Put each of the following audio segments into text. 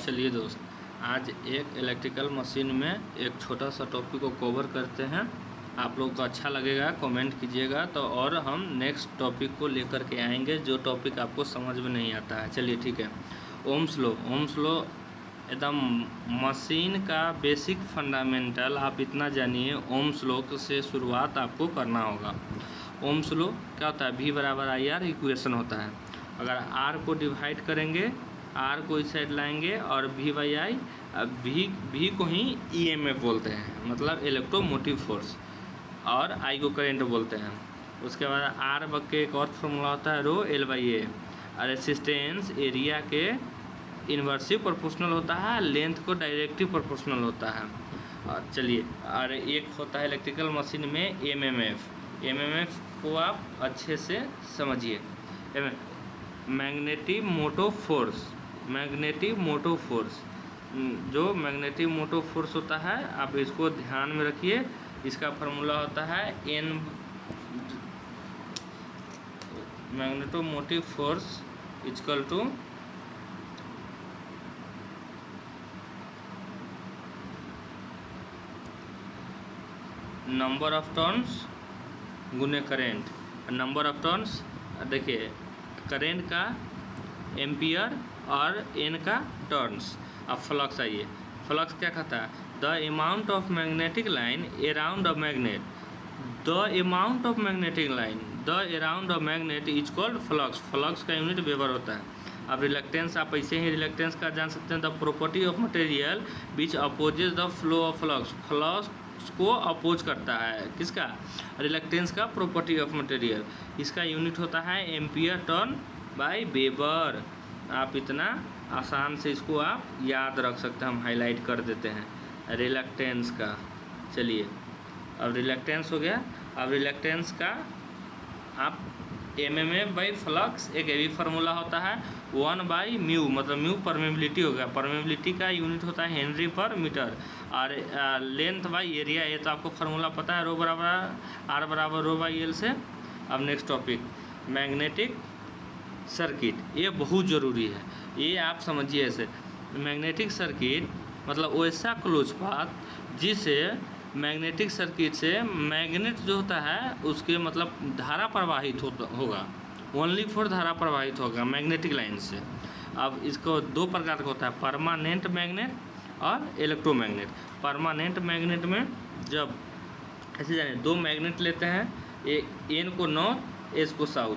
चलिए दोस्त, आज एक इलेक्ट्रिकल मशीन में एक छोटा सा टॉपिक को कवर करते हैं। आप लोग को अच्छा लगेगा कमेंट कीजिएगा तो और हम नेक्स्ट टॉपिक को लेकर के आएंगे जो टॉपिक आपको समझ में नहीं आता है। चलिए ठीक है। ओम्स लॉ एकदम मशीन का बेसिक फंडामेंटल आप इतना जानिए। ओम्स लॉ से शुरुआत आपको करना होगा। ओम्स लॉ क्या होता है? V/IR इक्वेशन होता है। अगर R को डिवाइड करेंगे, R को इस साइड लाएंगे और V/I V को ही EMF बोलते हैं, मतलब इलेक्ट्रोमोटिव फोर्स, और I को करंट बोलते हैं। उसके बाद R के एक और फॉर्मूला होता है ρ/L/A। रेसिस्टेंस एरिया के इन्वर्सिव प्रोपोर्शनल होता है, लेंथ को डायरेक्टिव प्रोपोर्शनल होता है। और चलिए, और एक होता है इलेक्ट्रिकल मशीन में MMF को आप अच्छे से समझिए। मैग्नेटिक मोटिव फोर्स, जो मैग्नेटिक मोटिव फोर्स होता है, आप इसको ध्यान में रखिए। इसका फार्मूला होता है N magneto motive force equal to number of turns गुने करेंट। नंबर ऑफ टर्न्स देखिए, करेंट का एम्पियर और एन का टर्न्स। अब फ्लक्स आइए, फ्लक्स क्या कहता है? The amount of magnetic line around a magnet, the amount of magnetic line the around a magnet is called flux. Flux का यूनिट वेबर होता है। अब रिलक्टेंस आप ऐसे ही रिलक्टेंस का जान सकते हैं। The property of material which opposes the flow of flux, flux को अपोज करता है किसका? रिलक्टेंस का प्रॉपर्टी ऑफ मटेरियल। इसका यूनिट होता है एम्पियर टर्न बाय वेबर। आप इतना आसान से इसको आप याद रख सकते हैं, हम हाईलाइट कर देते हैं रिलक्टेंस का। चलिए, अब रिलक्टेंस हो गया। अब रिलक्टेंस का आप MMF/फ्लक्स एक ये भी फार्मूला होता है 1/μ, मतलब म्यू परमेबिलिटी हो गया। परमेबिलिटी का यूनिट होता है हेनरी पर मीटर। और लेंथ बाई एरिया, ये तो आपको फार्मूला पता है, R ρ/L से। अब नेक्स्ट टॉपिक मैग्नेटिक सर्किट, ये बहुत ज़रूरी है, ये आप समझिए। ऐसे मैग्नेटिक सर्किट मतलब वैसा क्लोज पाथ जिसे मैग्नेटिक सर्किट से मैग्नेट जो होता है उसके मतलब धारा प्रवाहित होगा, ओनली फॉर धारा प्रवाहित होगा मैग्नेटिक लाइन से। अब इसको दो प्रकार का होता है, परमानेंट मैग्नेट और इलेक्ट्रोमैग्नेट। परमानेंट मैग्नेट में जब ऐसे जाने दो मैग्नेट लेते हैं, एन को नॉर्थ, एस को साउथ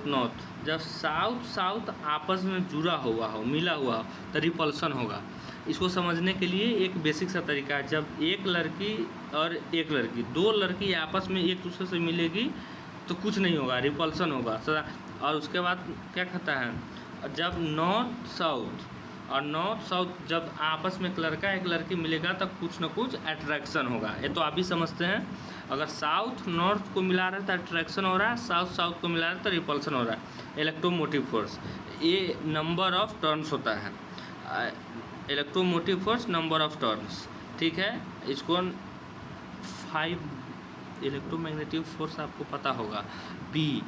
नॉर्थ, जब साउथ आपस में जुड़ा हुआ हो, मिला हुआ हो, तो रिपल्सन होगा। इसको समझने के लिए एक बेसिक सा तरीका है। जब एक लड़की और एक लड़की, दो लड़की आपस में एक दूसरे से मिलेगी तो कुछ नहीं होगा, रिपल्सन होगा। और उसके बाद क्या कहता है, जब नॉर्थ साउथ जब आपस में एक लड़का एक लड़की मिलेगा तब कुछ न कुछ अट्रैक्शन होगा। ये तो आप भी समझते हैं। अगर साउथ नॉर्थ को मिला रहा है तो अट्रैक्शन हो रहा है, साउथ को मिला रहा है तो रिपल्सन हो रहा है। इलेक्ट्रोमोटिव फोर्स ये नंबर ऑफ टर्न्स होता है। Electromotive force number of turns, ठीक है। इसको 5 इलेक्ट्रोमैग्नेटिक फोर्स आपको पता होगा। बी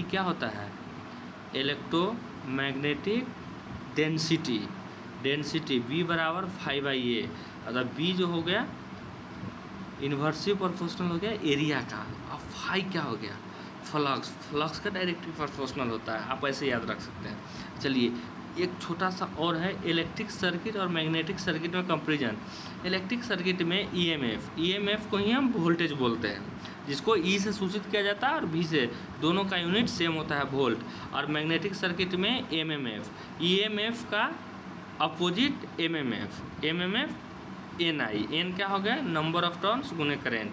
क्या होता है? Electromagnetic density V/5/A। अगर बी जो हो गया इन्वर्सिव प्रोपोर्शनल हो गया एरिया का। अब फाई क्या हो गया? फ्लक्स का डायरेक्टिव प्रोपोर्शनल होता है। आप ऐसे याद रख सकते हैं। चलिए, एक छोटा सा और है इलेक्ट्रिक सर्किट और मैग्नेटिक सर्किट में कंपैरिजन। इलेक्ट्रिक सर्किट में EMF को ही हम वोल्टेज बोलते हैं, जिसको E से सूचित किया जाता है और V से, दोनों का यूनिट सेम होता है वोल्ट। और मैग्नेटिक सर्किट में EMF का अपोजिट MMF N क्या हो गया? नंबर ऑफ टर्न्स गुने करेंट।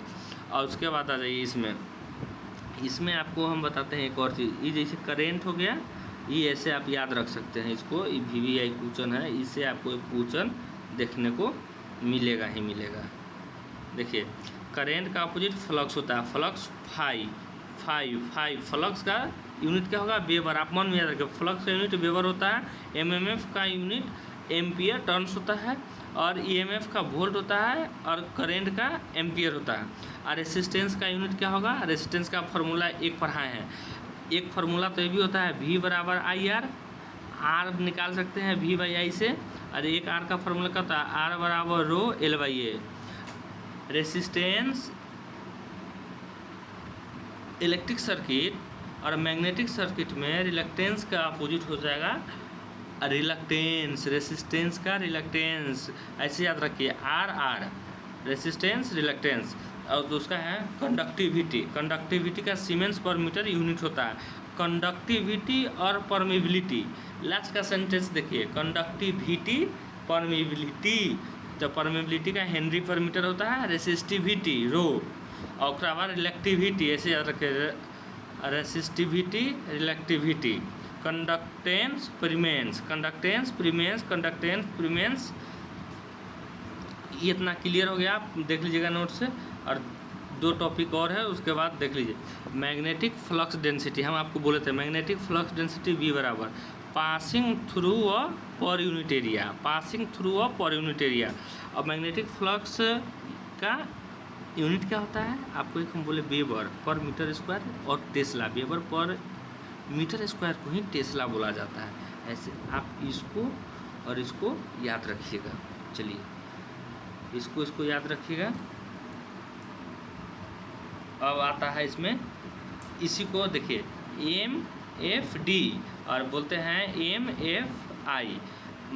और उसके बाद आ जाइए इसमें आपको हम बताते हैं एक और चीज़। ये जैसे करेंट हो गया, ये ऐसे आप याद रख सकते हैं इसको। ये VVI क्वेश्चन है, इससे आपको एक क्वेश्चन देखने को मिलेगा ही मिलेगा। देखिए, करेंट का अपोजिट फ्लक्स होता है। फ्लक्स फ्लक्स का यूनिट क्या होगा? वेबर। आप मन में याद रखिए, फ्लक्स का यूनिट वेबर होता है। MMF का यूनिट एम्पियर टर्न्स होता है, और EMF का वोल्ट होता है, और करेंट का एम्पियर होता है। और रेसिस्टेंस का यूनिट क्या होगा? रेसिस्टेंस का फार्मूला एक पढ़ाए हैं। एक फार्मूला तो ये भी होता है V/IR, R निकाल सकते हैं V/I से, और एक आर का फॉर्मूला क्या होता है, आर बराबर rho L by A. Resistance electric circuit और मैग्नेटिक सर्किट में रिलक्टेंस का अपोजिट हो जाएगा रिलक्टेंस, रेसिस्टेंस का रिलक्टेंस, ऐसे याद रखिए, आर आर रेसिस्टेंस रिलक्टेंस। और दूसरा है कंडक्टिविटी, कंडक्टिविटी का सीमेंस पर मीटर यूनिट होता है। कंडक्टिविटी और परमिबिलिटी, लास्ट का सेंटेंस देखिए, कंडक्टिविटी परमिबिलिटी, तो परमिबिलिटी का हेनरी पर मीटर होता है, रेसिस्टिविटी रो, और उसके बाद रिलेक्टिविटी, ऐसे याद रखिए, रेसिस्टिविटी रिलेक्टिविटी, कंडक्टेंस प्रीमेंस, कंडक्टेंस प्रीमेंस, कंडक्टेंस प्रीमेंस। ये इतना क्लियर हो गया, आप देख लीजिएगा नोट से। और 2 टॉपिक और है, उसके बाद देख लीजिए। मैग्नेटिक फ्लक्स डेंसिटी, हम आपको बोले थे मैग्नेटिक फ्लक्स डेंसिटी V बराबर passing through a per unit area, passing through a per unit area. और मैग्नेटिक फ्लक्स का यूनिट क्या होता है, आपको एक हम बोले वेबर पर मीटर स्क्वायर और tesla, weber per metre square को ही टेस्ला बोला जाता है। ऐसे आप इसको और इसको याद रखिएगा। चलिए इसको याद रखिएगा। अब आता है इसमें, इसी को देखिए MFD और बोलते हैं MFI,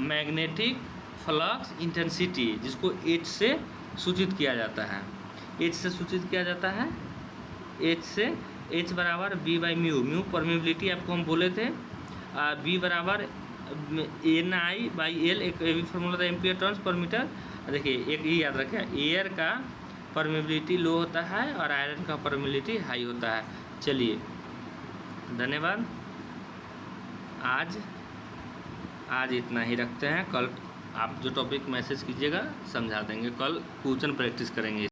मैग्नेटिक फ्लक्स इंटेंसिटी, जिसको H से सूचित किया जाता है, H से सूचित किया जाता है, H से, H बराबर B by mu, mu permeability आपको हम बोले थे, B बराबर NI बाई L, एक भी फॉर्मूला था, एम्पियर टर्न्स पर मीटर। देखिए एक ही याद रखें, एयर का परमिबिलिटी लो होता है और आयरन का परमिबिलिटी हाई होता है। चलिए धन्यवाद, आज इतना ही रखते हैं। कल आप जो टॉपिक मैसेज कीजिएगा समझा देंगे, कल क्वेश्चन प्रैक्टिस करेंगे।